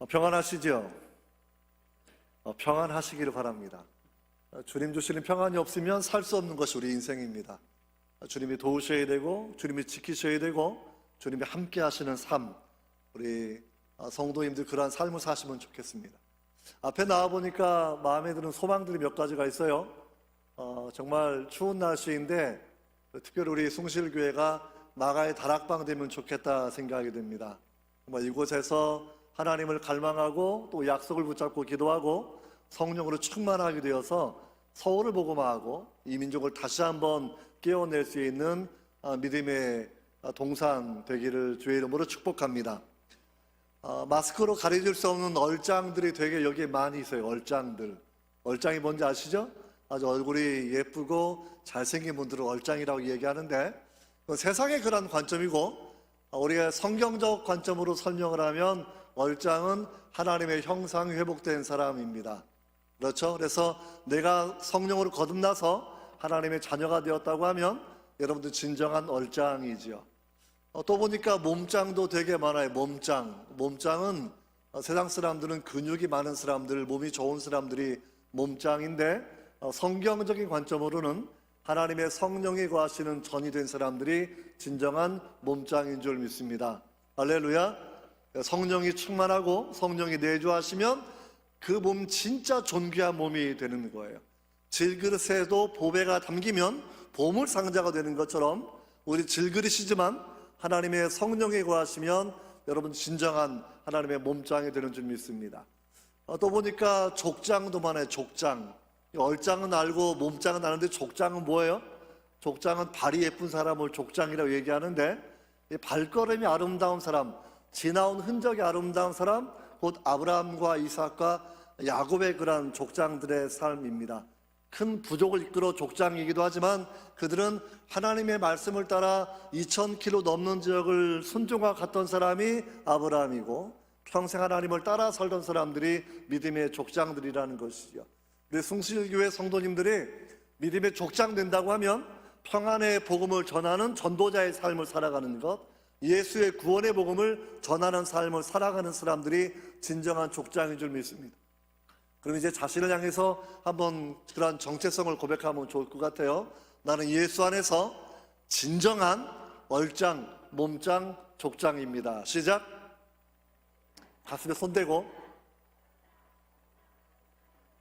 평안하시죠? 평안하시기를 바랍니다. 주님 주시는 평안이 없으면 살 수 없는 것이 우리 인생입니다. 주님이 도우셔야 되고, 주님이 지키셔야 되고, 주님이 함께 하시는 삶, 우리 성도님들 그러한 삶을 사시면 좋겠습니다. 앞에 나와보니까 마음에 드는 소망들이 몇 가지가 있어요. 정말 추운 날씨인데 특별히 우리 숭실교회가 마가의 다락방 되면 좋겠다 생각이 듭니다. 정말 이곳에서 하나님을 갈망하고 또 약속을 붙잡고 기도하고 성령으로 충만하게 되어서 서울을 복음화하고 이 민족을 다시 한번 깨워낼 수 있는 믿음의 동산 되기를 주의 이름으로 축복합니다. 마스크로 가려질 수 없는 얼짱들이 되게 여기에 많이 있어요. 얼짱들. 얼짱이 뭔지 아시죠? 아주 얼굴이 예쁘고 잘생긴 분들을 얼짱이라고 얘기하는데 세상의 그런 관점이고, 우리가 성경적 관점으로 설명을 하면 얼짱은 하나님의 형상이 회복된 사람입니다. 그렇죠? 그래서 내가 성령으로 거듭나서 하나님의 자녀가 되었다고 하면 여러분들 진정한 얼짱이지요. 또 보니까 몸짱도 되게 많아요. 몸짱은 세상 사람들은 근육이 많은 사람들, 몸이 좋은 사람들이 몸짱인데, 성경적인 관점으로는 하나님의 성령이 거하시는 전이 된 사람들이 진정한 몸짱인 줄 믿습니다. 할렐루야. 성령이 충만하고 성령이 내주하시면 그 몸 진짜 존귀한 몸이 되는 거예요. 질그릇에도 보배가 담기면 보물 상자가 되는 것처럼 우리 질그릇이지만 하나님의 성령이 거하시면 여러분 진정한 하나님의 몸짱이 되는 줄 믿습니다. 또 보니까 족장도 많아요. 족장. 얼짱은 알고 몸짱은 아는데 족장은 뭐예요? 족장은 발이 예쁜 사람을 족장이라고 얘기하는데, 발걸음이 아름다운 사람, 지나온 흔적이 아름다운 사람, 곧 아브라함과 이삭과 야곱의 그런 족장들의 삶입니다. 큰 부족을 이끌어 족장이기도 하지만 그들은 하나님의 말씀을 따라 2000km 넘는 지역을 순종하 갔던 사람이 아브라함이고, 평생 하나님을 따라 살던 사람들이 믿음의 족장들이라는 것이죠. 우리 숭실교회 성도님들이 믿음의 족장 된다고 하면 평안의 복음을 전하는 전도자의 삶을 살아가는 것, 예수의 구원의 복음을 전하는 삶을 살아가는 사람들이 진정한 족장인 줄 믿습니다. 그럼 이제 자신을 향해서 한번 그런 정체성을 고백하면 좋을 것 같아요. 나는 예수 안에서 진정한 얼짱, 몸짱, 족장입니다. 시작. 가슴에 손 대고,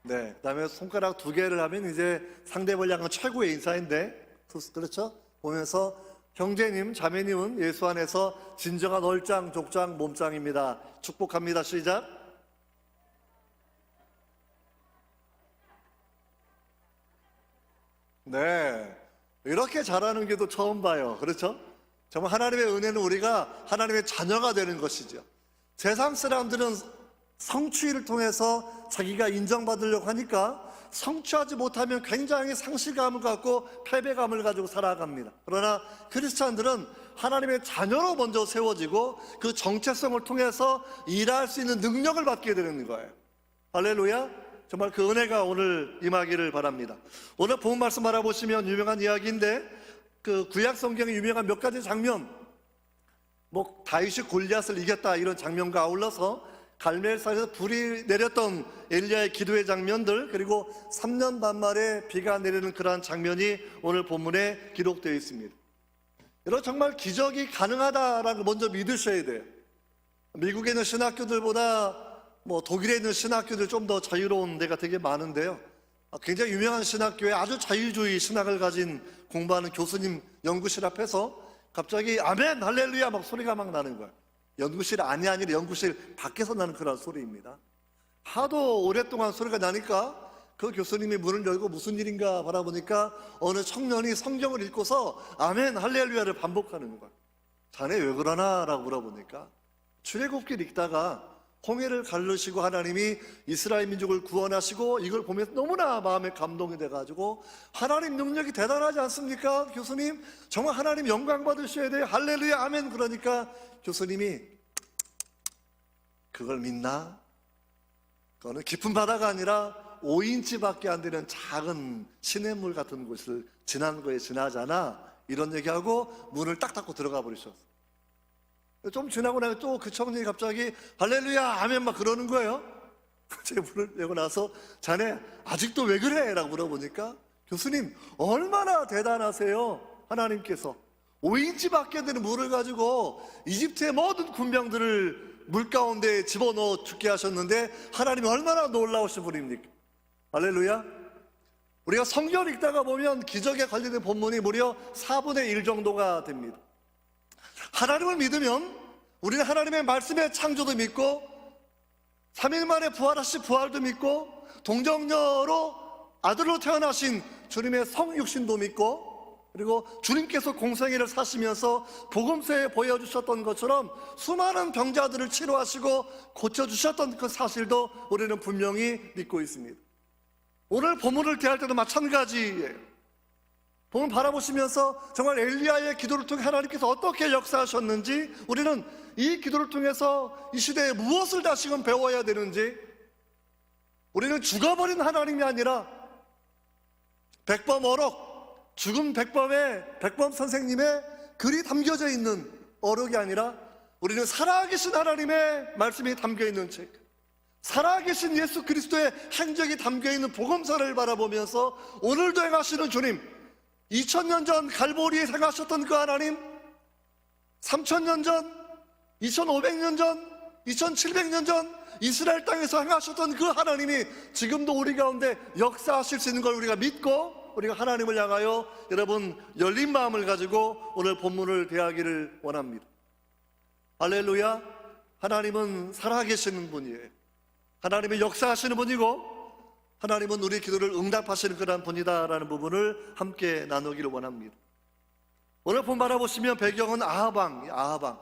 네, 그 다음에 손가락 2개를 하면 이제 상대방을 향한 최고의 인사인데, 그렇죠? 보면서 형제님, 자매님은 예수 안에서 진정한 얼짱, 족장, 몸짱입니다. 축복합니다. 시작. 네, 이렇게 잘하는 게도 처음 봐요. 그렇죠? 정말 하나님의 은혜는 우리가 하나님의 자녀가 되는 것이죠. 세상 사람들은 성취를 통해서 자기가 인정받으려고 하니까 성취하지 못하면 굉장히 상실감을 갖고 패배감을 가지고 살아갑니다. 그러나 크리스찬들은 하나님의 자녀로 먼저 세워지고 그 정체성을 통해서 일할 수 있는 능력을 받게 되는 거예요. 할렐루야. 정말 그 은혜가 오늘 임하기를 바랍니다. 오늘 본 말씀 알아보시면 유명한 이야기인데, 그 구약 성경에 유명한 몇 가지 장면, 다윗이 골리앗을 이겼다 이런 장면과 아울러서 갈멜산에서 불이 내렸던 엘리야의 기도의 장면들, 그리고 3년 반 만에 비가 내리는 그러한 장면이 오늘 본문에 기록되어 있습니다. 여러분, 정말 기적이 가능하다라는 걸 먼저 믿으셔야 돼요. 미국에 있는 신학교들보다 독일에 있는 신학교들 좀 더 자유로운 데가 되게 많은데요, 굉장히 유명한 신학교에 아주 자유주의 신학을 가진 공부하는 교수님 연구실 앞에서 갑자기 아멘 할렐루야 막 소리가 막 나는 거예요. 연구실 안이 아니라 연구실 밖에서 나는 그런 소리입니다. 하도 오랫동안 소리가 나니까 그 교수님이 문을 열고 무슨 일인가 바라보니까 어느 청년이 성경을 읽고서 아멘 할렐루야를 반복하는 거야. 자네 왜 그러나? 라고 물어보니까 출애굽기를 읽다가 홍해를 가르시고 하나님이 이스라엘 민족을 구원하시고 이걸 보면서 너무나 마음에 감동이 돼가지고 하나님 능력이 대단하지 않습니까? 교수님 정말 하나님 영광 받으셔야 돼요. 할렐루야 아멘. 그러니까 교수님이 그걸 믿나? 그거는 깊은 바다가 아니라 5인치밖에 안 되는 작은 시냇물 같은 곳을 지난 거에 지나잖아, 이런 얘기하고 문을 딱 닫고 들어가 버리셨어요. 좀 지나고 나서 또 그 청년이 갑자기 할렐루야 아멘 막 그러는 거예요. 제가 물을 내고 나서 자네 아직도 왜 그래? 라고 물어보니까 교수님 얼마나 대단하세요. 하나님께서 5인치 밖에 되는 물을 가지고 이집트의 모든 군병들을 물 가운데 집어넣어 죽게 하셨는데 하나님이 얼마나 놀라우신 분입니까? 할렐루야. 우리가 성경을 읽다가 보면 기적에 관련된 본문이 무려 4분의 1 정도가 됩니다. 하나님을 믿으면 우리는 하나님의 말씀의 창조도 믿고 3일 만에 부활하신 부활도 믿고 동정녀로 아들로 태어나신 주님의 성육신도 믿고 그리고 주님께서 공생애를 사시면서 복음서에 보여주셨던 것처럼 수많은 병자들을 치료하시고 고쳐주셨던 그 사실도 우리는 분명히 믿고 있습니다. 오늘 본문을 대할 때도 마찬가지예요. 본문 바라보시면서 정말 엘리야의 기도를 통해 하나님께서 어떻게 역사하셨는지 우리는 이 기도를 통해서 이 시대에 무엇을 다시금 배워야 되는지 우리는 죽어버린 하나님이 아니라 백범어록 죽은 백범 선생님의 글이 담겨져 있는 어록이 아니라 우리는 살아계신 하나님의 말씀이 담겨있는 책, 살아계신 예수 그리스도의 행적이 담겨있는 복음서를 바라보면서 오늘도 행하시는 주님, 2000년 전 갈보리에 행하셨던 그 하나님, 3000년 전, 2500년 전, 2700년 전 이스라엘 땅에서 행하셨던 그 하나님이 지금도 우리 가운데 역사하실 수 있는 걸 우리가 믿고 우리가 하나님을 향하여 여러분 열린 마음을 가지고 오늘 본문을 대하기를 원합니다. 할렐루야. 하나님은 살아계시는 분이에요. 하나님은 역사하시는 분이고 하나님은 우리 기도를 응답하시는 그런 분이다라는 부분을 함께 나누기를 원합니다. 오늘 본 바라보시면 배경은 아하방.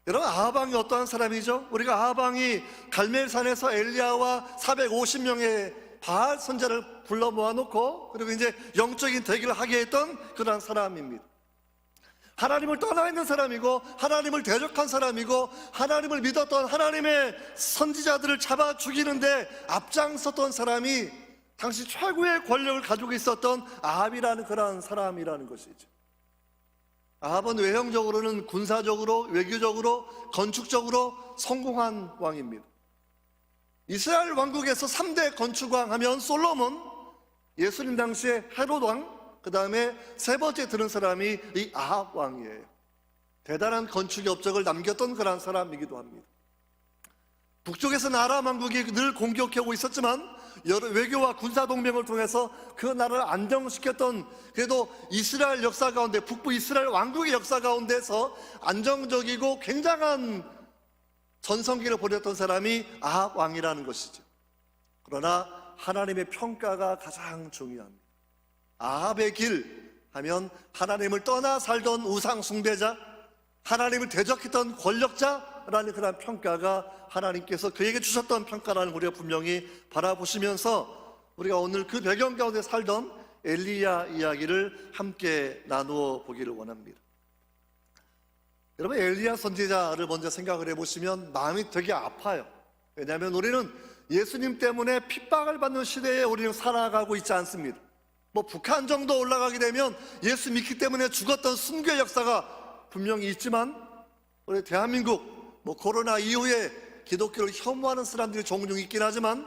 여러분 아하방이 어떠한 사람이죠? 우리가 아하방이 갈멜산에서 엘리야와 450명의 바알 선자를 불러 모아놓고 그리고 이제 영적인 대기를 하게 했던 그런 사람입니다. 하나님을 떠나 있는 사람이고 하나님을 대적한 사람이고 하나님을 믿었던 하나님의 선지자들을 잡아 죽이는데 앞장섰던 사람이 당시 최고의 권력을 가지고 있었던 아합이라는 그런 사람이라는 것이죠. 아합은 외형적으로는 군사적으로 외교적으로 건축적으로 성공한 왕입니다. 이스라엘 왕국에서 3대 건축왕 하면 솔로몬, 예수님 당시에 헤롯 왕, 그 다음에 세 번째 들은 사람이 이 아합 왕이에요. 대단한 건축의 업적을 남겼던 그런 사람이기도 합니다. 북쪽에서는 아람 왕국이 늘 공격해오고 있었지만 여러 외교와 군사 동맹을 통해서 그 나라를 안정시켰던 그래도 이스라엘 역사 가운데 북부 이스라엘 왕국의 역사 가운데서 안정적이고 굉장한 전성기를 보냈던 사람이 아합 왕이라는 것이죠. 그러나 하나님의 평가가 가장 중요합니다. 아합의 길 하면 하나님을 떠나 살던 우상 숭배자, 하나님을 대적했던 권력자라는 그런 평가가 하나님께서 그에게 주셨던 평가라는 우리가 분명히 바라보시면서 우리가 오늘 그 배경 가운데 살던 엘리야 이야기를 함께 나누어 보기를 원합니다. 여러분 엘리야 선지자를 먼저 생각을 해보시면 마음이 되게 아파요. 왜냐하면 우리는 예수님 때문에 핍박을 받는 시대에 우리는 살아가고 있지 않습니다. 뭐 북한 정도 올라가게 되면 예수 믿기 때문에 죽었던 순교의 역사가 분명히 있지만 우리 대한민국 뭐 코로나 이후에 기독교를 혐오하는 사람들이 종종 있긴 하지만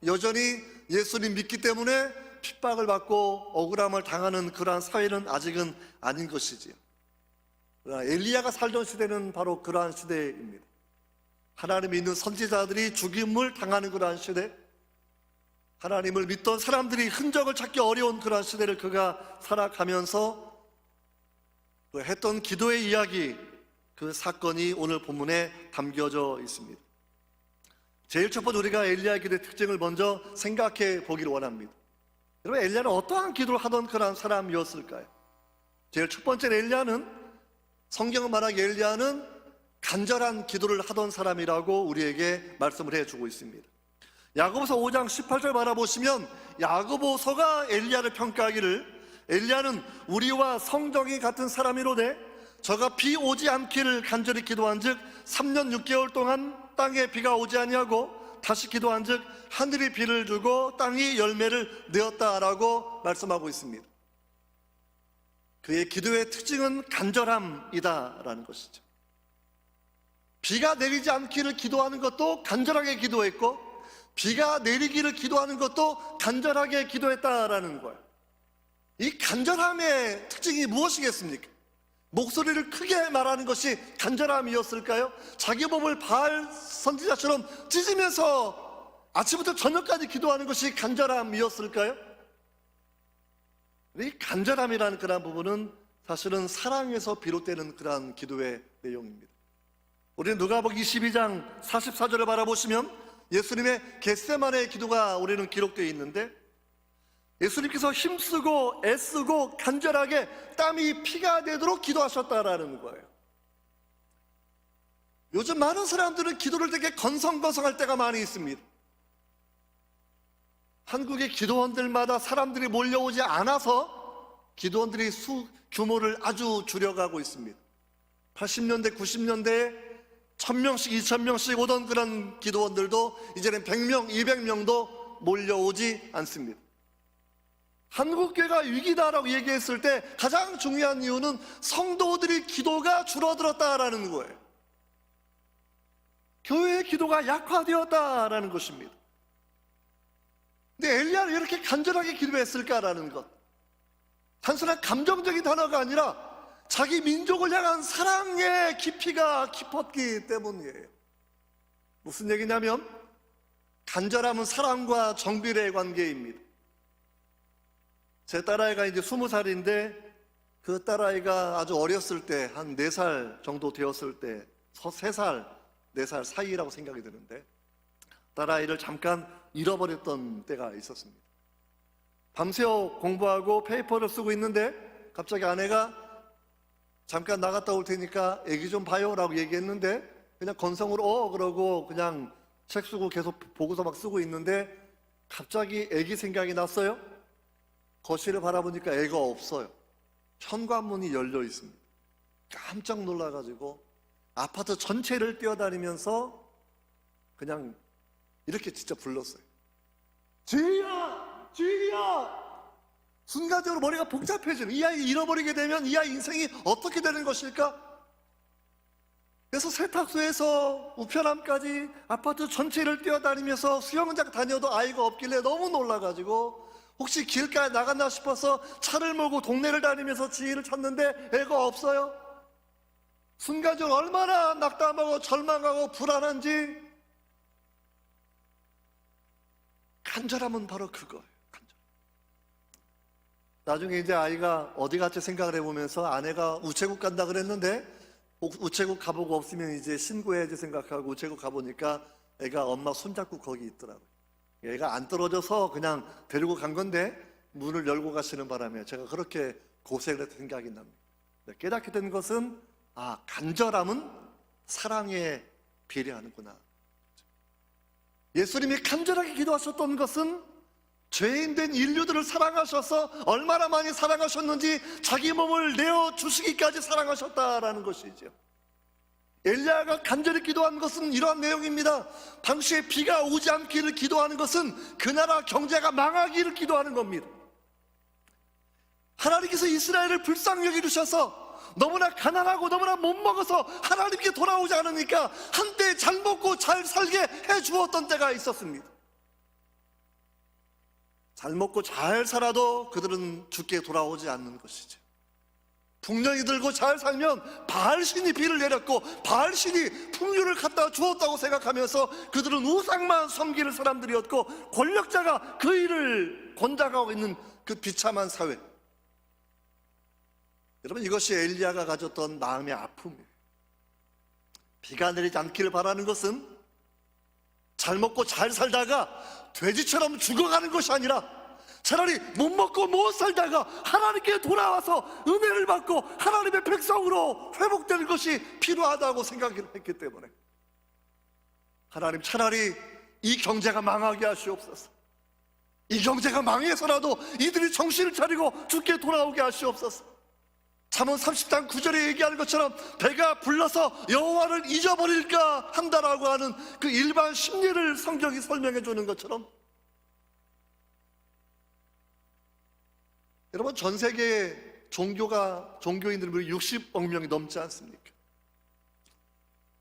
여전히 예수님 믿기 때문에 핍박을 받고 억울함을 당하는 그러한 사회는 아직은 아닌 것이지요. 엘리야가 살던 시대는 바로 그러한 시대입니다. 하나님 믿는 선지자들이 죽임을 당하는 그러한 시대, 하나님을 믿던 사람들이 흔적을 찾기 어려운 그러한 시대를 그가 살아가면서 그 했던 기도의 이야기, 그 사건이 오늘 본문에 담겨져 있습니다. 제일 첫 번째 우리가 엘리야의 기도의 특징을 먼저 생각해 보기를 원합니다. 여러분 엘리야는 어떠한 기도를 하던 그러한 사람이었을까요? 제일 첫 번째 엘리야는 성경은 말하기에 엘리야는 간절한 기도를 하던 사람이라고 우리에게 말씀을 해주고 있습니다. 야고보서 5장 18절 바라보시면 야고보서가 엘리야를 평가하기를 엘리야는 우리와 성정이 같은 사람이로되 저가 비 오지 않기를 간절히 기도한즉 3년 6개월 동안 땅에 비가 오지 아니하고 다시 기도한즉 하늘이 비를 주고 땅이 열매를 내었다라고 말씀하고 있습니다. 그의 기도의 특징은 간절함이다라는 것이죠. 비가 내리지 않기를 기도하는 것도 간절하게 기도했고, 비가 내리기를 기도하는 것도 간절하게 기도했다라는 거예요. 이 간절함의 특징이 무엇이겠습니까? 목소리를 크게 말하는 것이 간절함이었을까요? 자기 몸을 바알 선지자처럼 찢으면서 아침부터 저녁까지 기도하는 것이 간절함이었을까요? 이 간절함이라는 그런 부분은 사실은 사랑에서 비롯되는 그러한 기도의 내용입니다. 우리는 누가복음 22장 44절을 바라보시면 예수님의 겟세마네 기도가 우리는 기록되어 있는데, 예수님께서 힘쓰고 애쓰고 간절하게 땀이 피가 되도록 기도하셨다라는 거예요. 요즘 많은 사람들은 기도를 되게 건성건성할 때가 많이 있습니다. 한국의 기도원들마다 사람들이 몰려오지 않아서 기도원들이 규모를 아주 줄여가고 있습니다. 80년대, 90년대에 1000명씩, 2000명씩 오던 그런 기도원들도 이제는 100명, 200명도 몰려오지 않습니다. 한국교회가 위기다라고 얘기했을 때 가장 중요한 이유는 성도들의 기도가 줄어들었다라는 거예요. 교회의 기도가 약화되었다라는 것입니다. 근데 엘리야는 이렇게 간절하게 기도했을까라는 것, 단순한 감정적인 단어가 아니라 자기 민족을 향한 사랑의 깊이가 깊었기 때문이에요. 무슨 얘기냐면, 간절함은 사랑과 정비례의 관계입니다. 제 딸아이가 이제 20살인데 그 딸아이가 아주 어렸을 때, 한 4살 정도 되었을 때, 3살, 4살 사이라고 생각이 드는데, 딸아이를 잠깐 잃어버렸던 때가 있었습니다. 밤새워 공부하고 페이퍼를 쓰고 있는데 갑자기 아내가 잠깐 나갔다 올 테니까 애기 좀 봐요 라고 얘기했는데, 그냥 건성으로 그러고 그냥 책 쓰고 계속 보고서 막 쓰고 있는데 갑자기 애기 생각이 났어요. 거실을 바라보니까 애가 없어요. 현관문이 열려 있습니다. 깜짝 놀라가지고 아파트 전체를 뛰어다니면서 그냥 이렇게 진짜 불렀어요. 지희야! 지희야! 순간적으로 머리가 복잡해지는, 이 아이 잃어버리게 되면 이 아이 인생이 어떻게 되는 것일까? 그래서 세탁소에서 우편함까지 아파트 전체를 뛰어다니면서 수영장 다녀도 아이가 없길래 너무 놀라가지고 혹시 길가에 나갔나 싶어서 차를 몰고 동네를 다니면서 지희를 찾는데 애가 없어요. 순간적으로 얼마나 낙담하고 절망하고 불안한지. 간절함은 바로 그거예요. 간절. 나중에 이제 아이가 어디 갔지 생각을 해보면서 아내가 우체국 간다 그랬는데 우체국 가보고 없으면 이제 신고해야지 생각하고 우체국 가보니까 애가 엄마 손잡고 거기 있더라고요. 애가 안 떨어져서 그냥 데리고 간 건데 문을 열고 가시는 바람에 제가 그렇게 고생을 했던 생각이 납니다. 깨닫게 된 것은, 간절함은 사랑에 비례하는구나. 예수님이 간절하게 기도하셨던 것은 죄인된 인류들을 사랑하셔서 얼마나 많이 사랑하셨는지 자기 몸을 내어주시기까지 사랑하셨다라는 것이죠. 엘리야가 간절히 기도한 것은 이러한 내용입니다. 당시에 비가 오지 않기를 기도하는 것은 그 나라 경제가 망하기를 기도하는 겁니다. 하나님께서 이스라엘을 불쌍히 여기주셔서 너무나 가난하고 너무나 못 먹어서 하나님께 돌아오지 않으니까 한때 잘 먹고 잘 살게 해주었던 때가 있었습니다. 잘 먹고 잘 살아도 그들은 주께 돌아오지 않는 것이죠. 풍년이 들고 잘 살면 바알신이 비를 내렸고 바알신이 풍류를 갖다 주었다고 생각하면서 그들은 우상만 섬기는 사람들이었고, 권력자가 그 일을 권장하고 있는 그 비참한 사회. 여러분, 이것이 엘리야가 가졌던 마음의 아픔이에요. 비가 내리지 않기를 바라는 것은 잘 먹고 잘 살다가 돼지처럼 죽어가는 것이 아니라 차라리 못 먹고 못 살다가 하나님께 돌아와서 은혜를 받고 하나님의 백성으로 회복되는 것이 필요하다고 생각했기 때문에, 하나님 차라리 이 경제가 망하게 하시옵소서. 이 경제가 망해서라도 이들이 정신을 차리고 주께 돌아오게 하시옵소서. 잠언 30장 9절에 얘기하는 것처럼 배가 불러서 여호와를 잊어버릴까 한다라고 하는 그 일반 심리를 성경이 설명해 주는 것처럼, 여러분, 전 세계의 종교인들이 60억 명이 넘지 않습니까?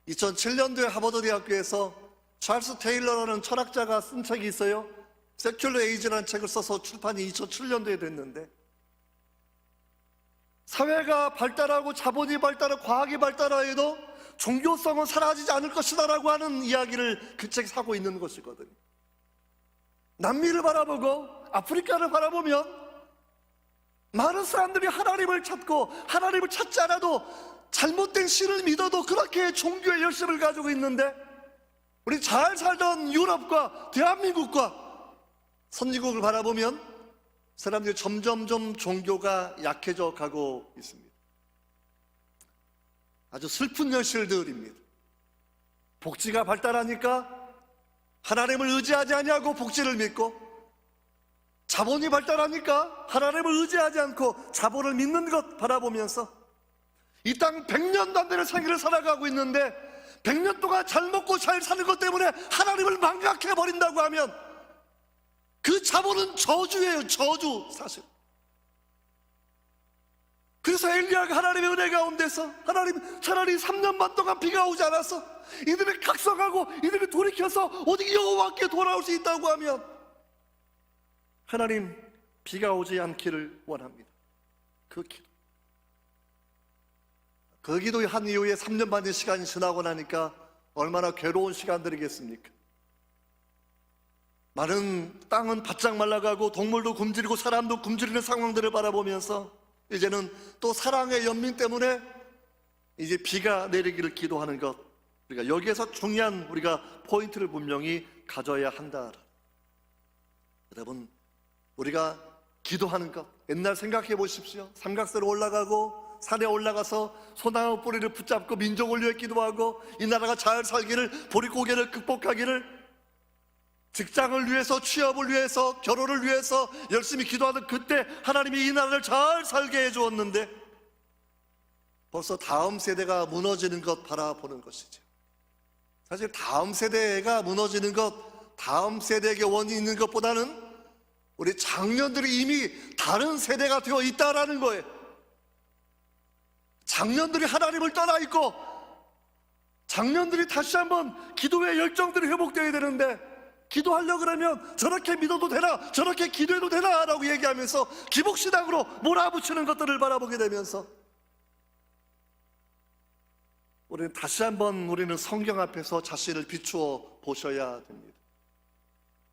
2007년도에 하버드 대학교에서 찰스 테일러라는 철학자가 쓴 책이 있어요. 세큘러 에이지라는 책을 써서 출판이 2007년도에 됐는데, 사회가 발달하고 자본이 발달하고 과학이 발달하여도 종교성은 사라지지 않을 것이다라고 하는 이야기를 그 책에 하고 있는 것이거든요. 남미를 바라보고 아프리카를 바라보면 많은 사람들이 하나님을 찾고, 하나님을 찾지 않아도 잘못된 신을 믿어도 그렇게 종교의 열심을 가지고 있는데, 우리 잘 살던 유럽과 대한민국과 선진국을 바라보면 사람들이 점점점 종교가 약해져 가고 있습니다. 아주 슬픈 현실들입니다. 복지가 발달하니까 하나님을 의지하지 아니하고 복지를 믿고, 자본이 발달하니까 하나님을 의지하지 않고 자본을 믿는 것 바라보면서 이 땅 100년도 안 되는 생애를 살아가고 있는데, 100년 동안 잘 먹고 잘 사는 것 때문에 하나님을 망각해버린다고 하면 그 자본은 저주예요. 저주, 사실. 그래서 엘리야가 하나님의 은혜 가운데서, 하나님 차라리 3년 반 동안 비가 오지 않았어, 이들이 각성하고 이들이 돌이켜서 오직 여호와께 돌아올 수 있다고 하면 하나님 비가 오지 않기를 원합니다. 그 기도, 그 기도 한 이후에 3년 반의 시간이 지나고 나니까 얼마나 괴로운 시간들이겠습니까? 많은 땅은 바짝 말라가고 동물도 굶주리고 사람도 굶주리는 상황들을 바라보면서 이제는 또 사랑의 연민 때문에 이제 비가 내리기를 기도하는 것, 그러니까 여기에서 중요한 우리가 포인트를 분명히 가져야 한다. 여러분, 우리가 기도하는 것, 옛날 생각해 보십시오. 삼각대로 올라가고 산에 올라가서 소나무 뿌리를 붙잡고 민족을 위해 기도하고 이 나라가 잘 살기를, 보릿고개를 극복하기를, 직장을 위해서, 취업을 위해서, 결혼을 위해서 열심히 기도하던 그때 하나님이 이 나라를 잘 살게 해주었는데 벌써 다음 세대가 무너지는 것 바라보는 것이죠. 사실 다음 세대가 무너지는 것, 다음 세대에게 원인이 있는 것보다는 우리 장년들이 이미 다른 세대가 되어 있다라는 거예요. 장년들이 하나님을 떠나 있고 장년들이 다시 한번 기도의 열정들이 회복되어야 되는데, 기도하려고 그러면 저렇게 믿어도 되나, 저렇게 기도해도 되나 라고 얘기하면서 기복신앙으로 몰아붙이는 것들을 바라보게 되면서 우리는 다시 한번 우리는 성경 앞에서 자신을 비추어 보셔야 됩니다.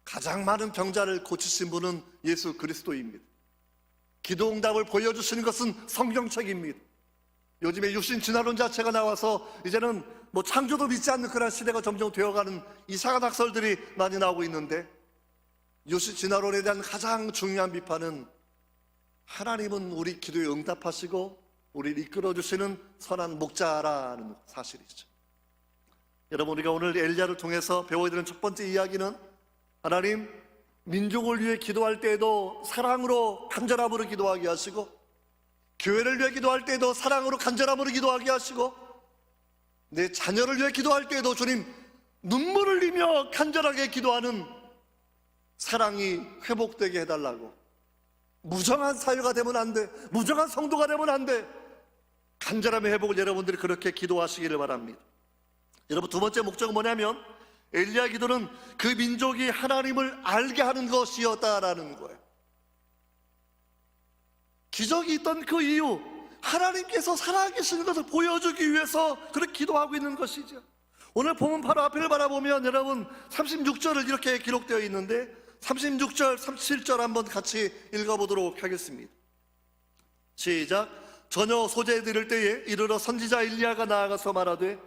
가장 많은 병자를 고치신 분은 예수 그리스도입니다. 기도응답을 보여주시는 것은 성경책입니다. 요즘에 육신 진화론 자체가 나와서 이제는 창조도 믿지 않는 그런 시대가 점점 되어가는 이상한 학설들이 많이 나오고 있는데, 육신 진화론에 대한 가장 중요한 비판은 하나님은 우리 기도에 응답하시고 우리를 이끌어주시는 선한 목자라는 사실이죠. 여러분, 우리가 오늘 엘리야를 통해서 배워야 되는 첫 번째 이야기는, 하나님 민족을 위해 기도할 때에도 사랑으로 간절함으로 기도하게 하시고, 교회를 위해 기도할 때에도 사랑으로 간절함으로 기도하게 하시고, 내 자녀를 위해 기도할 때에도 주님 눈물을 흘리며 간절하게 기도하는 사랑이 회복되게 해달라고. 무정한 사회가 되면 안 돼, 무정한 성도가 되면 안 돼. 간절함의 회복을 여러분들이 그렇게 기도하시기를 바랍니다. 여러분, 두 번째 목적은 뭐냐면, 엘리야 기도는 그 민족이 하나님을 알게 하는 것이었다라는 거예요. 기적이 있던 그 이유, 하나님께서 살아계시는 것을 보여주기 위해서 그렇게 기도하고 있는 것이죠. 오늘 본문 바로 앞을 바라보면 여러분 36절을 이렇게 기록되어 있는데, 36절, 37절 한번 같이 읽어보도록 하겠습니다. 시작. 저녁 소재 들을 때에 이르러 선지자 엘리야가 나아가서 말하되,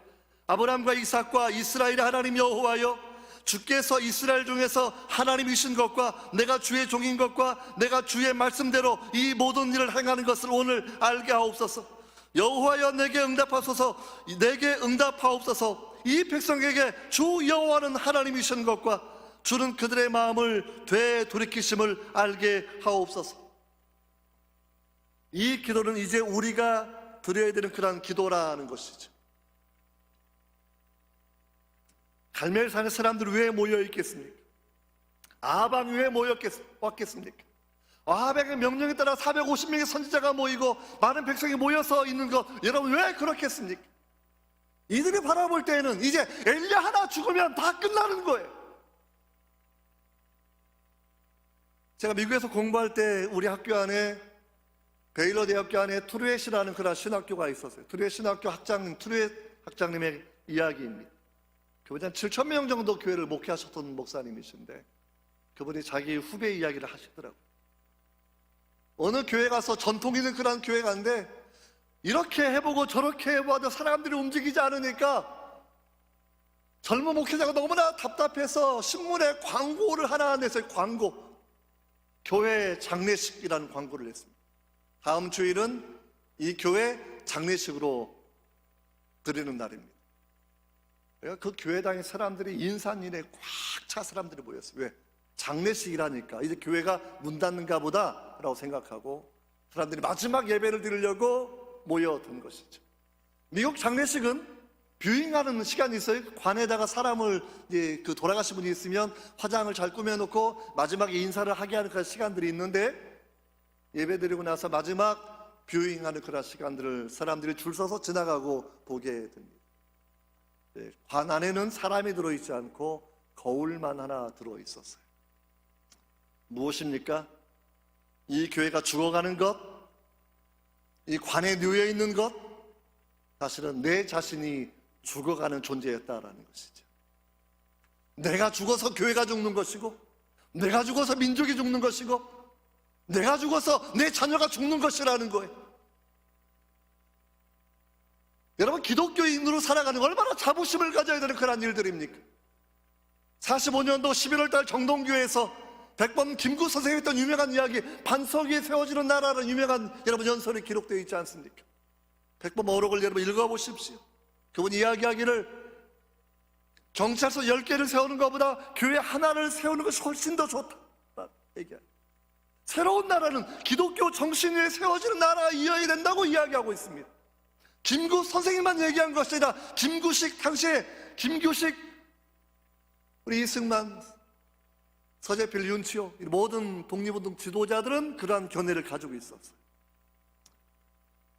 아브라함과 이삭과 이스라엘의 하나님 여호와여, 주께서 이스라엘 중에서 하나님이신 것과 내가 주의 종인 것과 내가 주의 말씀대로 이 모든 일을 행하는 것을 오늘 알게 하옵소서. 여호와여, 내게 응답하소서. 내게 응답하옵소서. 이 백성에게 주 여호와는 하나님이신 것과 주는 그들의 마음을 되돌이키심을 알게 하옵소서. 이 기도는 이제 우리가 드려야 되는 그런 기도라는 것이죠. 갈멜산에 사람들이 왜 모여있겠습니까? 아합이 왜 왔겠습니까? 아합의 명령에 따라 450명의 선지자가 모이고 많은 백성이 모여서 있는 것, 여러분 왜 그렇겠습니까? 이들이 바라볼 때에는 이제 엘리야 하나 죽으면 다 끝나는 거예요. 제가 미국에서 공부할 때 우리 학교 안에, 베일러 대학교 안에 트루엣이라는 그런 신학교가 있었어요. 트루엣 신학교 학장님, 트루엣 학장님의 이야기입니다. 그분이 한 7천 명 정도 교회를 목회하셨던 목사님이신데, 그분이 자기 후배 이야기를 하시더라고요. 어느 교회 가서 전통 있는 그런 교회 가는데 이렇게 해보고 저렇게 해봐도 사람들이 움직이지 않으니까 젊은 목회자가 너무나 답답해서 신문에 광고를 하나 냈어요. 광고. 교회 장례식이라는 광고를 냈습니다. 다음 주일은 이 교회 장례식으로 드리는 날입니다. 그 교회당의 사람들이 인산인해 꽉 차 사람들이 모였어요. 왜? 장례식이라니까 이제 교회가 문 닫는가 보다 라고 생각하고 사람들이 마지막 예배를 드리려고 모여든 것이죠. 미국 장례식은 뷰잉하는 시간이 있어요. 관에다가 사람을, 그 돌아가신 분이 있으면 화장을 잘 꾸며놓고 마지막에 인사를 하게 하는 그런 시간들이 있는데, 예배 드리고 나서 마지막 뷰잉하는 그런 시간들을 사람들이 줄 서서 지나가고 보게 됩니다. 관 안에는 사람이 들어있지 않고 거울만 하나 들어있었어요. 무엇입니까? 이 교회가 죽어가는 것, 이 관에 누워 있는 것, 사실은 내 자신이 죽어가는 존재였다라는 것이죠. 내가 죽어서 교회가 죽는 것이고, 내가 죽어서 민족이 죽는 것이고, 내가 죽어서 내 자녀가 죽는 것이라는 거예요. 여러분, 기독교인으로 살아가는 거 얼마나 자부심을 가져야 되는 그런 일들입니까? 45년도 11월달 정동교회에서 백범 김구 선생님이 했던 유명한 이야기, 반석 위에 세워지는 나라라는 유명한 여러분 연설이 기록되어 있지 않습니까? 백범 어록을 여러분 읽어보십시오. 그분 이야기하기를 경찰서 10개를 세우는 것보다 교회 하나를 세우는 것이 훨씬 더 좋다 얘기합니다. 새로운 나라는 기독교 정신 위에 세워지는 나라이어야 된다고 이야기하고 있습니다. 김구 선생님만 얘기한 것이 아니라 김구식, 당시에 김규식, 우리 이승만, 서재필, 윤치호, 모든 독립운동 지도자들은 그러한 견해를 가지고 있었어요.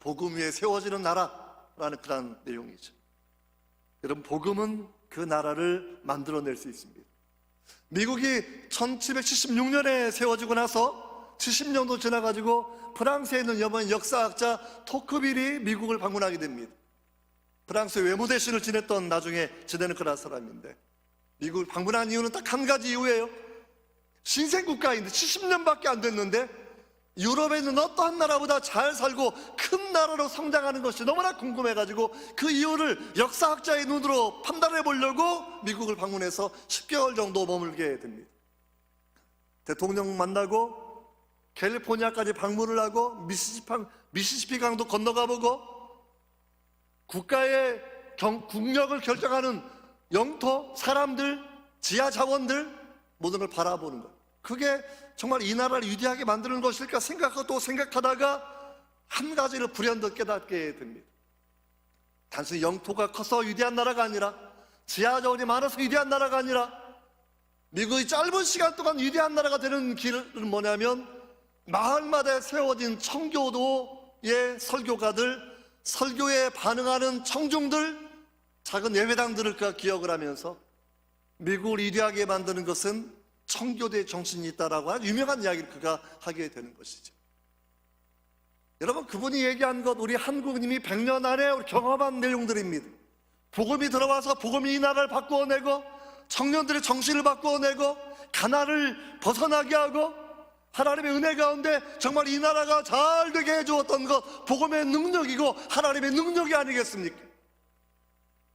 복음 위에 세워지는 나라라는 그런 내용이죠. 여러분, 복음은 그 나라를 만들어낼 수 있습니다. 미국이 1776년에 세워지고 나서 70년도 지나가지고 프랑스에 있는 여번 역사학자 토크빌이 미국을 방문하게 됩니다. 프랑스 외무대신을 지냈던, 나중에 지내는 그런 사람인데, 미국을 방문한 이유는 딱 한 가지 이유예요. 신생국가인데 70년밖에 안 됐는데 유럽에 있는 어떠한 나라보다 잘 살고 큰 나라로 성장하는 것이 너무나 궁금해가지고 그 이유를 역사학자의 눈으로 판단해 보려고 미국을 방문해서 10개월 정도 머물게 됩니다. 대통령 만나고 캘리포니아까지 방문을 하고 미시시피 강도 건너가 보고 국가의 국력을 결정하는 영토, 사람들, 지하 자원들 모든 걸 바라보는 것, 그게 정말 이 나라를 위대하게 만드는 것일까 생각하고 또 생각하다가 한 가지를 불현듯 깨닫게 됩니다. 단순히 영토가 커서 위대한 나라가 아니라, 지하 자원이 많아서 위대한 나라가 아니라, 미국이 짧은 시간 동안 위대한 나라가 되는 길은 뭐냐면 마을마다 세워진 청교도의 설교가들, 설교에 반응하는 청중들, 작은 예배당들을 그가 기억을 하면서 미국을 위대하게 만드는 것은 청교도의 정신이 있다라고 하는 유명한 이야기를 그가 하게 되는 것이죠. 여러분, 그분이 얘기한 것, 우리 한국인이 100년 안에 우리 경험한 내용들입니다. 복음이 들어와서 복음이 이 나라를 바꾸어내고, 청년들의 정신을 바꾸어내고, 가난을 벗어나게 하고, 하나님의 은혜 가운데 정말 이 나라가 잘 되게 해주었던 것, 복음의 능력이고 하나님의 능력이 아니겠습니까?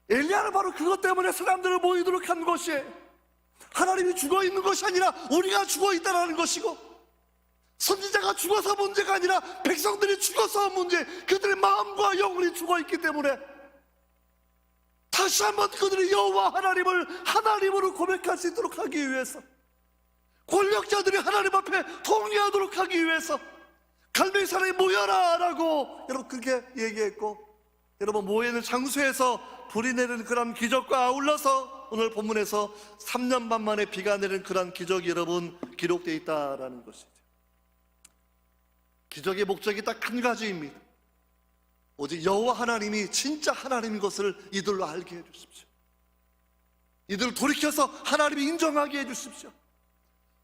엘리야는 바로 그것 때문에 사람들을 모이도록 한 것이에요. 하나님이 죽어있는 것이 아니라 우리가 죽어있다는 것이고, 선지자가 죽어서 문제가 아니라 백성들이 죽어서 문제, 그들의 마음과 영혼이 죽어있기 때문에 다시 한번 그들이 여호와 하나님을 하나님으로 고백할 수 있도록 하기 위해서, 권력자들이 하나님 앞에 통회하도록 하기 위해서 갈매기산에 모여라 라고 여러분 그렇게 얘기했고, 여러분 모이는 장소에서 불이 내리는 그런 기적과 아울러서 오늘 본문에서 3년 반 만에 비가 내리는 그런 기적이 여러분 기록되어 있다라는 것이죠. 기적의 목적이 딱 한 가지입니다. 오직 여호와 하나님이 진짜 하나님인 것을 이들로 알게 해주십시오. 이들을 돌이켜서 하나님이 인정하게 해주십시오.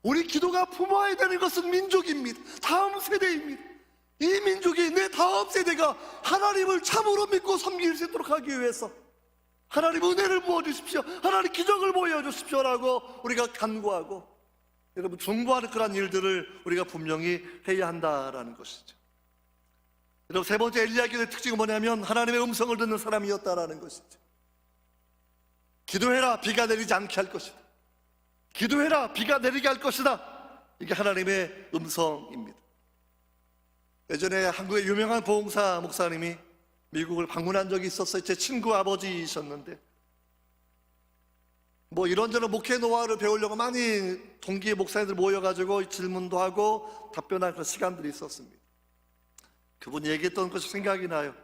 우리 기도가 품어야 되는 것은 민족입니다. 다음 세대입니다. 이 민족이 내 다음 세대가 하나님을 참으로 믿고 섬길 수 있도록 하기 위해서 하나님 은혜를 부어주십시오, 하나님 기적을 보여주십시오라고 우리가 간구하고, 여러분 중보하는 그런 일들을 우리가 분명히 해야 한다라는 것이죠. 여러분 세 번째 엘리야기의 특징은 뭐냐면 하나님의 음성을 듣는 사람이었다라는 것이죠. 기도해라 비가 내리지 않게 할 것이다. 기도해라 비가 내리게 할 것이다. 이게 하나님의 음성입니다. 예전에 한국의 유명한 보응사 목사님이 미국을 방문한 적이 있었어요. 제 친구 아버지이셨는데 뭐 이런저런 목회 노하우를 배우려고 많이 동기 목사님들 모여가지고 질문도 하고 답변할 그런 시간들이 있었습니다. 그분이 얘기했던 것이 생각이 나요.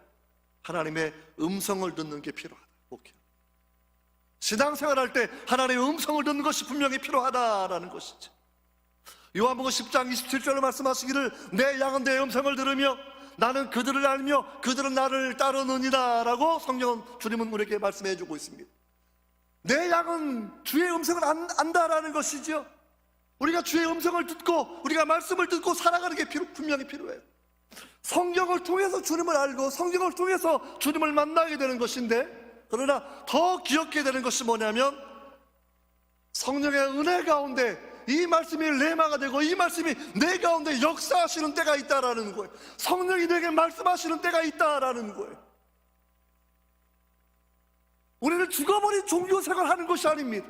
하나님의 음성을 듣는 게 필요하다. 목회 신앙생활할 때 하나님의 음성을 듣는 것이 분명히 필요하다라는 것이죠. 요한복음 10장 27절로 말씀하시기를 내 양은 내 음성을 들으며 나는 그들을 알며 그들은 나를 따르느니라 라고 성경은 주님은 우리에게 말씀해 주고 있습니다. 내 양은 주의 음성을 안다라는 것이죠. 우리가 주의 음성을 듣고 우리가 말씀을 듣고 살아가는 게 분명히 필요해요. 성경을 통해서 주님을 알고 성경을 통해서 주님을 만나게 되는 것인데, 그러나 더 기억해야 되는 것이 뭐냐면 성령의 은혜 가운데 이 말씀이 레마가 되고 이 말씀이 내 가운데 역사하시는 때가 있다라는 거예요. 성령이 내게 말씀하시는 때가 있다라는 거예요. 우리는 죽어버린 종교생활을 하는 것이 아닙니다.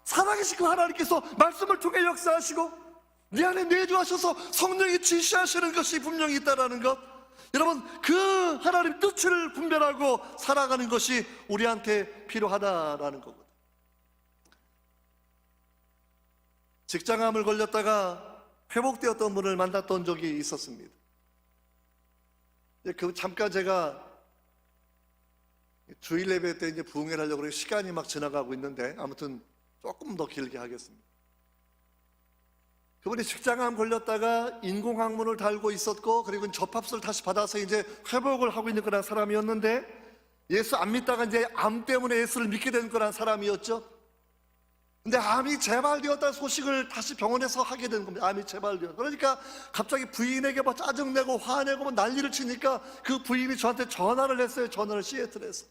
살아계신 그 하나님께서 말씀을 통해 역사하시고 내 안에 내주하셔서 성령이 지시하시는 것이 분명히 있다라는 것, 여러분 그 하나님 뜻을 분별하고 살아가는 것이 우리한테 필요하다라는 거거든요. 직장암을 걸렸다가 회복되었던 분을 만났던 적이 있었습니다. 잠깐 제가 주일 예배 때 이제 부흥회를 하려고 시간이 막 지나가고 있는데 아무튼 조금 더 길게 하겠습니다. 그분이 직장암 걸렸다가 인공항문을 달고 있었고, 그리고 접합수를 다시 받아서 이제 회복을 하고 있는 그런 사람이었는데, 예수 안 믿다가 이제 암 때문에 예수를 믿게 된 그런 사람이었죠. 근데 암이 재발되었다는 소식을 다시 병원에서 하게 된 겁니다. 암이 재발되었다. 그러니까 갑자기 부인에게 막 짜증내고 화내고 막 난리를 치니까 그 부인이 저한테 전화를 했어요. 전화를 시애틀에서.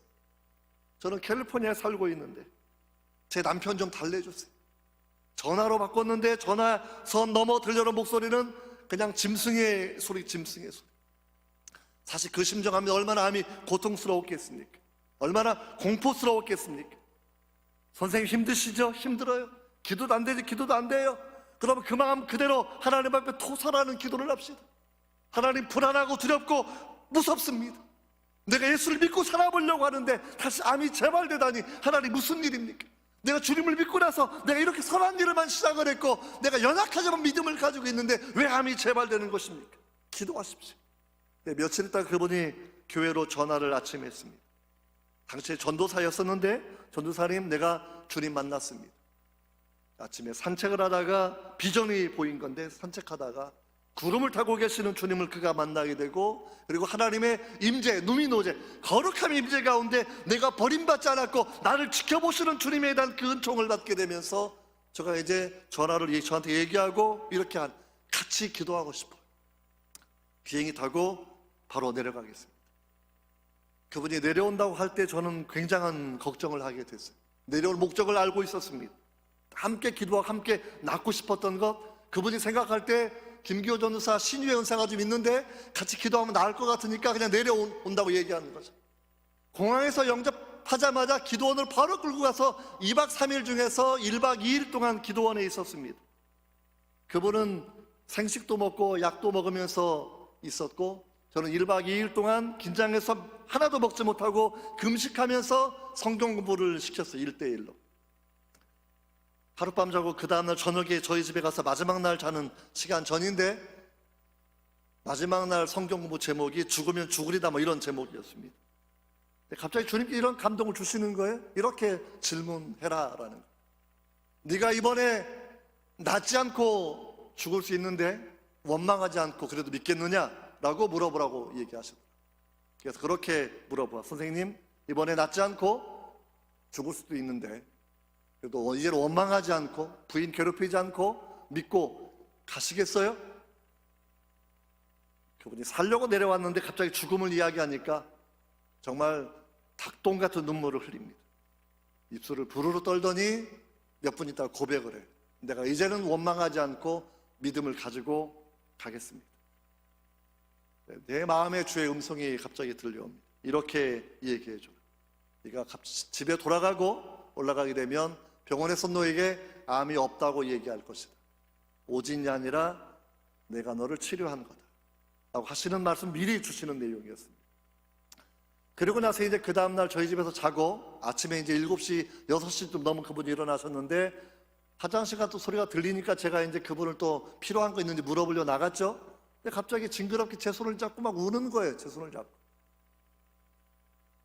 저는 캘리포니아에 살고 있는데 제 남편 좀 달래주세요. 전화로 바꿨는데 전화선 넘어 들려오는 목소리는 그냥 짐승의 소리, 짐승의 소리. 사실 그 심정하면 얼마나 암이 고통스러웠겠습니까? 얼마나 공포스러웠겠습니까? 선생님 힘드시죠? 힘들어요. 기도도 안 되지, 기도도 안 돼요. 그러면 그 마음 그대로 하나님 앞에 토설하는 기도를 합시다. 하나님 불안하고 두렵고 무섭습니다. 내가 예수를 믿고 살아보려고 하는데 다시 암이 재발되다니 하나님 무슨 일입니까? 내가 주님을 믿고 나서 내가 이렇게 선한 일을만 시작을 했고 내가 연약하지만 믿음을 가지고 있는데 왜 암이 재발되는 것입니까? 기도하십시오. 네, 며칠 있다가 그분이 교회로 전화를 아침에 했습니다. 당시에 전도사였었는데, 전도사님 내가 주님 만났습니다. 아침에 산책을 하다가 비전이 보인 건데, 산책하다가 구름을 타고 계시는 주님을 그가 만나게 되고, 그리고 하나님의 임재, 누미노제, 거룩함의 임재 가운데 내가 버림받지 않았고 나를 지켜보시는 주님에 대한 그 은총을 받게 되면서 제가 이제 전화를 저한테 얘기하고 이렇게 같이 기도하고 싶어요. 비행기 타고 바로 내려가겠습니다. 그분이 내려온다고 할 때 저는 굉장한 걱정을 하게 됐어요. 내려올 목적을 알고 있었습니다. 함께 기도하고 함께 낫고 싶었던 것, 그분이 생각할 때 김기호 전도사 신유의 은사가 좀 있는데 같이 기도하면 나을 것 같으니까 그냥 내려온다고 얘기하는 거죠. 공항에서 영접하자마자 기도원을 바로 끌고 가서 2박 3일 중에서 1박 2일 동안 기도원에 있었습니다. 그분은 생식도 먹고 약도 먹으면서 있었고, 저는 1박 2일 동안 긴장해서 하나도 먹지 못하고 금식하면서 성경 공부를 시켰어요. 1대1로. 하룻밤 자고 그 다음날 저녁에 저희 집에 가서 마지막 날 자는 시간 전인데, 마지막 날 성경 공부 제목이 죽으면 죽으리다 뭐 이런 제목이었습니다. 갑자기 주님께 이런 감동을 주시는 거예요. 이렇게 질문해라 라는 거예요. 네가 이번에 낫지 않고 죽을 수 있는데 원망하지 않고 그래도 믿겠느냐? 라고 물어보라고 얘기하셨어요. 그래서 그렇게 물어봐. 선생님, 이번에 낫지 않고 죽을 수도 있는데 그래도 이제는 원망하지 않고 부인 괴롭히지 않고 믿고 가시겠어요? 그분이 살려고 내려왔는데 갑자기 죽음을 이야기하니까 정말 닭똥 같은 눈물을 흘립니다. 입술을 부르르 떨더니 몇 분 있다가 고백을 해. 내가 이제는 원망하지 않고 믿음을 가지고 가겠습니다. 내 마음의 주의 음성이 갑자기 들려옵니다. 이렇게 얘기해줘요. 네가 집에 돌아가고 올라가게 되면 병원에서 너에게 암이 없다고 얘기할 것이다. 오진이 아니라 내가 너를 치료한 거다 라고 하시는 말씀 미리 주시는 내용이었습니다. 그리고 나서 이제 그 다음날 저희 집에서 자고 아침에 이제 7시, 6시쯤 넘은 그분이 일어나셨는데 화장실 또 소리가 들리니까 제가 이제 그분을 또 필요한 거 있는지 물어보려 나갔죠. 근데 갑자기 징그럽게 제 손을 잡고 막 우는 거예요. 제 손을 잡고.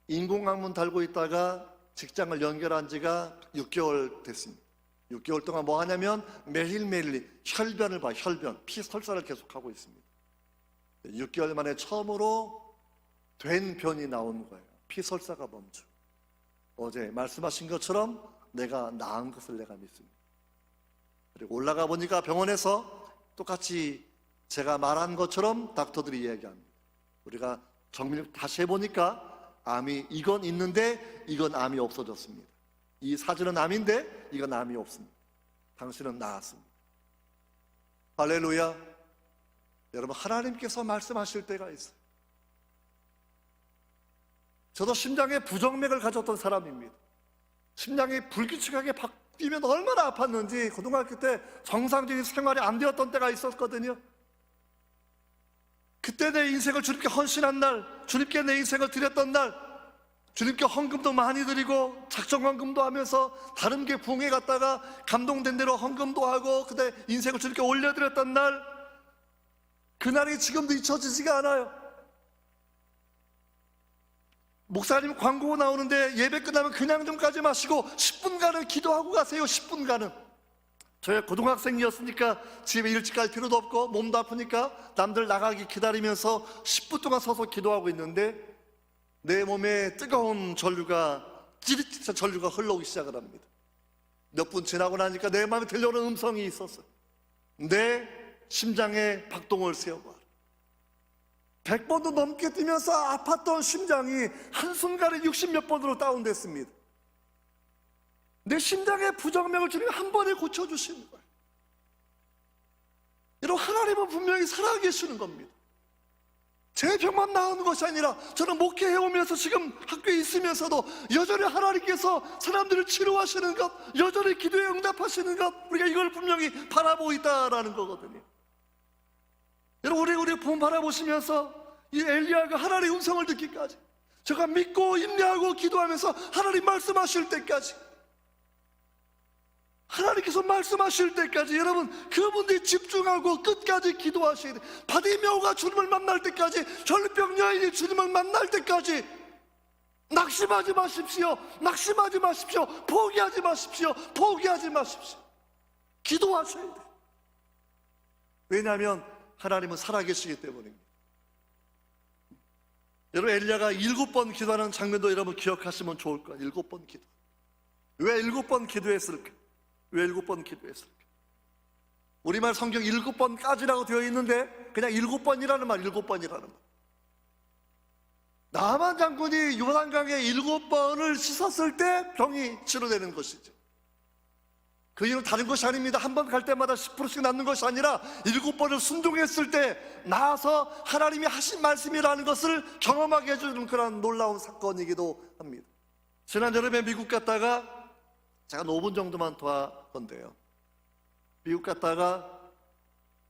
인공肛문 달고 있다가 직장을 연결한 지가 6개월 됐습니다. 6개월 동안 뭐 하냐면 매일매일 혈변을 봐요. 혈변, 피 설사를 계속하고 있습니다. 6개월 만에 처음으로 된 변이 나온 거예요. 피 설사가 멈추고. 어제 말씀하신 것처럼 내가 나은 것을 내가 믿습니다. 그리고 올라가 보니까 병원에서 똑같이 제가 말한 것처럼 닥터들이 이야기합니다. 우리가 정밀 다시 해보니까 암이 이건 있는데 이건 암이 없어졌습니다. 이 사진은 암인데 이건 암이 없습니다. 당신은 나았습니다. 할렐루야. 여러분, 하나님께서 말씀하실 때가 있어요. 저도 심장에 부정맥을 가졌던 사람입니다. 심장이 불규칙하게 뛰면 얼마나 아팠는지 고등학교 때 정상적인 생활이 안 되었던 때가 있었거든요. 그때 내 인생을 주님께 헌신한 날, 주님께 내 인생을 드렸던 날, 주님께 헌금도 많이 드리고 작정 헌금도 하면서 다른 게 부흥회 갔다가 감동된 대로 헌금도 하고 그때 인생을 주님께 올려드렸던 날, 그날이 지금도 잊혀지지가 않아요. 목사님 광고 나오는데 예배 끝나면 그냥 좀 가지 마시고 10분간은 기도하고 가세요. 10분간은. 저희 고등학생이었으니까 집에 일찍 갈 필요도 없고 몸도 아프니까 남들 나가기 기다리면서 10분 동안 서서 기도하고 있는데 내 몸에 뜨거운 전류가 찌릿찌릿한 전류가 흘러오기 시작을 합니다. 몇 분 지나고 나니까 내 마음에 들려오는 음성이 있었어요. 내 심장에 박동을 세워봐. 100번도 넘게 뛰면서 아팠던 심장이 한순간에 60몇 번으로 다운됐습니다. 내 심장의 부정맥을 주님이 한 번에 고쳐주시는 거예요. 여러분, 하나님은 분명히 살아계시는 겁니다. 제 병만 나오는 것이 아니라 저는 목회해오면서 지금 학교에 있으면서도 여전히 하나님께서 사람들을 치료하시는 것, 여전히 기도에 응답하시는 것, 우리가 이걸 분명히 바라보고 있다라는 거거든요. 여러분, 우리 본 바라보시면서 이 엘리야가 하나님의 음성을 듣기까지, 제가 믿고 인내하고 기도하면서 하나님 말씀하실 때까지, 하나님께서 말씀하실 때까지 여러분 그분들이 집중하고 끝까지 기도하셔야 돼요. 바디메오가 주님을 만날 때까지, 전립병 여인이 주님을 만날 때까지 낙심하지 마십시오. 낙심하지 마십시오. 포기하지 마십시오. 포기하지 마십시오. 기도하셔야 돼요. 왜냐하면 하나님은 살아계시기 때문입니다. 여러분, 엘리야가 7번 기도하는 장면도 여러분 기억하시면 좋을 거예요. 7번 기도. 왜 7번 기도했을까? 왜 7번 기도했을까? 우리말 성경 7번까지라고 되어 있는데 그냥 7번이라는 말, 7번이라는 말. 나만 장군이 요단강에 7번을 씻었을 때 병이 치료되는 것이죠. 그 이유는 다른 것이 아닙니다. 한 번 갈 때마다 10%씩 낫는 것이 아니라 7번을 순종했을 때 나아서 하나님이 하신 말씀이라는 것을 경험하게 해주는 그런 놀라운 사건이기도 합니다. 지난 여름에 미국 갔다가 제가 5분 정도만 더 건데요. 미국 갔다가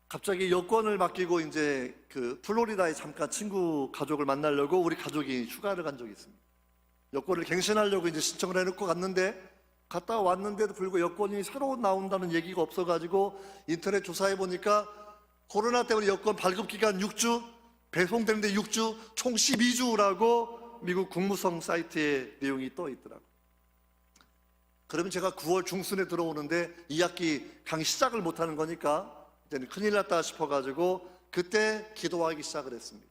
갑자기 여권을 맡기고 이제 그 플로리다에 잠깐 친구 가족을 만나려고 우리 가족이 휴가를 간 적이 있습니다. 여권을 갱신하려고 이제 신청을 해놓고 갔는데 갔다 왔는데도 불구하고 여권이 새로 나온다는 얘기가 없어가지고 인터넷 조사해 보니까 코로나 때문에 여권 발급 기간 6주, 배송되는데 6주, 총 12주라고 미국 국무성 사이트에 내용이 떠 있더라고요. 그러면 제가 9월 중순에 들어오는데 2학기 강의 시작을 못하는 거니까 이제는 큰일 났다 싶어가지고 그때 기도하기 시작을 했습니다.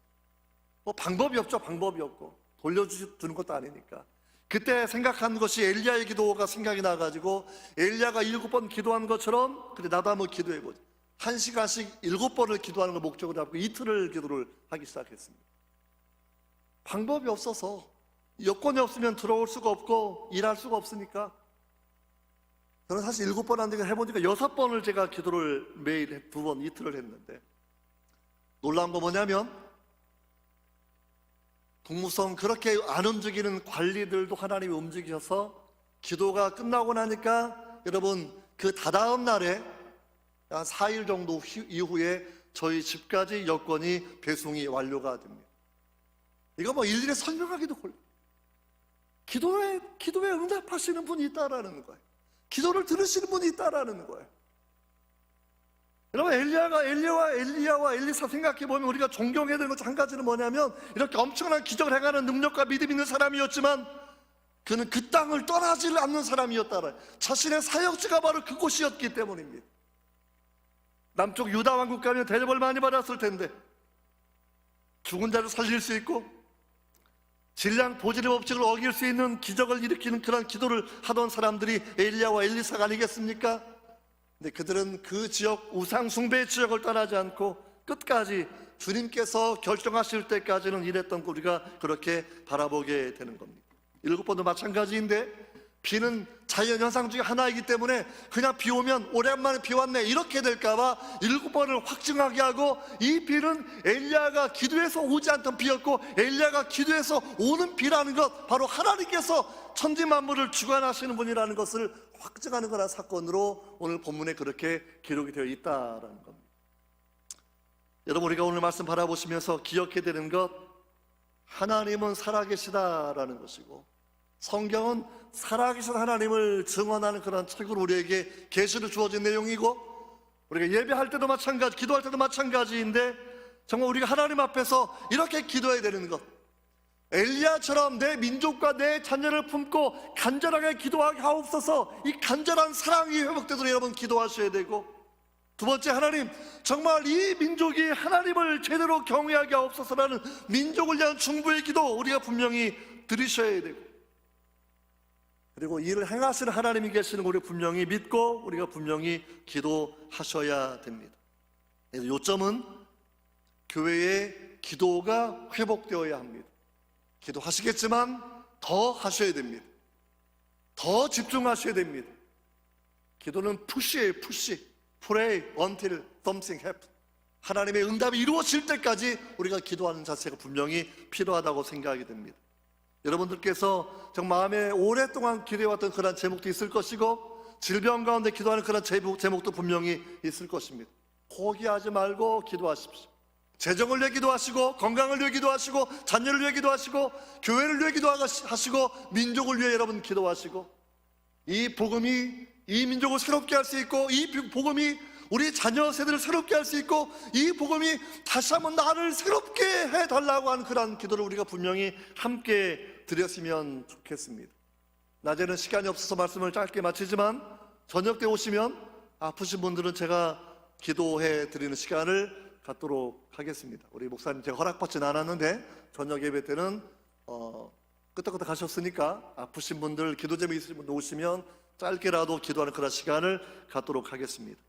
뭐 방법이 없죠. 방법이 없고 돌려주는 것도 아니니까. 그때 생각한 것이 엘리야의 기도가 생각이 나가지고 엘리야가 7번 기도한 것처럼 그래 나도 한번 기도해보자. 1시간씩 7번을 기도하는 걸 목적으로 잡고 이틀을 기도를 하기 시작했습니다. 방법이 없어서 여건이 없으면 들어올 수가 없고 일할 수가 없으니까 저는 사실 7번 안 되게 해보니까 6번을 제가 기도를 매일 2번 이틀을 했는데 놀라운 거 뭐냐면 국무성 그렇게 안 움직이는 관리들도 하나님이 움직이셔서 기도가 끝나고 나니까 여러분 그 다다음 날에 한 4일 정도 이후에 저희 집까지 여권이 배송이 완료가 됩니다. 이거 뭐 일일이 설명하기도 곤란. 기도에 응답하시는 분이 있다라는 거예요. 기도를 들으시는 분이 있다라는 거예요. 여러분 엘리야와 엘리사 생각해보면 우리가 존경해야 되는 것 중 한 가지는 뭐냐면 이렇게 엄청난 기적을 행하는 능력과 믿음 있는 사람이었지만 그는 그 땅을 떠나지 않는 사람이었다라. 자신의 사역지가 바로 그곳이었기 때문입니다. 남쪽 유다 왕국 가면 대접을 많이 받았을 텐데 죽은 자를 살릴 수 있고 질량 보질의 법칙을 어길 수 있는 기적을 일으키는 그런 기도를 하던 사람들이 엘리야와 엘리사가 아니겠습니까? 근데 그들은 그 지역 우상 숭배의 지역을 떠나지 않고 끝까지 주님께서 결정하실 때까지는 일했던 거 우리가 그렇게 바라보게 되는 겁니다. 7번도 마찬가지인데 비는 자연현상 중에 하나이기 때문에 그냥 비 오면 오랜만에 비 왔네 이렇게 될까봐 7번을 확증하게 하고 이 비는 엘리야가 기도해서 오지 않던 비였고 엘리야가 기도해서 오는 비라는 것 바로 하나님께서 천지만물을 주관하시는 분이라는 것을 확증하는 거라는 사건으로 오늘 본문에 그렇게 기록이 되어 있다는 겁니다. 여러분 우리가 오늘 말씀 바라보시면서 기억해야 되는 것 하나님은 살아계시다라는 것이고 성경은 살아계신 하나님을 증언하는 그런 책으로 우리에게 계시를 주어진 내용이고 우리가 예배할 때도 마찬가지 기도할 때도 마찬가지인데 정말 우리가 하나님 앞에서 이렇게 기도해야 되는 것 엘리야처럼 내 민족과 내 자녀를 품고 간절하게 기도하게 하옵소서 이 간절한 사랑이 회복되도록 여러분 기도하셔야 되고 두 번째 하나님 정말 이 민족이 하나님을 제대로 경외하게 하옵소서라는 민족을 위한 중보의 기도 우리가 분명히 드리셔야 되고 그리고 이를 행하시는 하나님이 계시는 거 우리가 분명히 믿고 우리가 분명히 기도하셔야 됩니다. 요점은 교회의 기도가 회복되어야 합니다. 기도하시겠지만 더 하셔야 됩니다. 더 집중하셔야 됩니다. 기도는 푸시예요. 푸시. Pray until something happens. 하나님의 응답이 이루어질 때까지 우리가 기도하는 자세가 분명히 필요하다고 생각이 됩니다. 여러분들께서 정말 마음에 오랫동안 기도해왔던 그런 제목도 있을 것이고 질병 가운데 기도하는 그런 제목도 분명히 있을 것입니다. 포기하지 말고 기도하십시오. 재정을 위해 기도하시고 건강을 위해 기도하시고 자녀를 위해 기도하시고 교회를 위해 기도하시고 민족을 위해 여러분 기도하시고 이 복음이 이 민족을 새롭게 할 수 있고 이 복음이 우리 자녀 세대를 새롭게 할 수 있고 이 복음이 다시 한번 나를 새롭게 해달라고 하는 그런 기도를 우리가 분명히 함께 드렸으면 좋겠습니다. 낮에는 시간이 없어서 말씀을 짧게 마치지만 저녁 때 오시면 아프신 분들은 제가 기도해 드리는 시간을 갖도록 하겠습니다. 우리 목사님 제가 허락받지는 않았는데 저녁 예배 때는 끄떡끄떡 하셨으니까 아프신 분들 기도 제목 있으신 분들 오시면 짧게라도 기도하는 그런 시간을 갖도록 하겠습니다.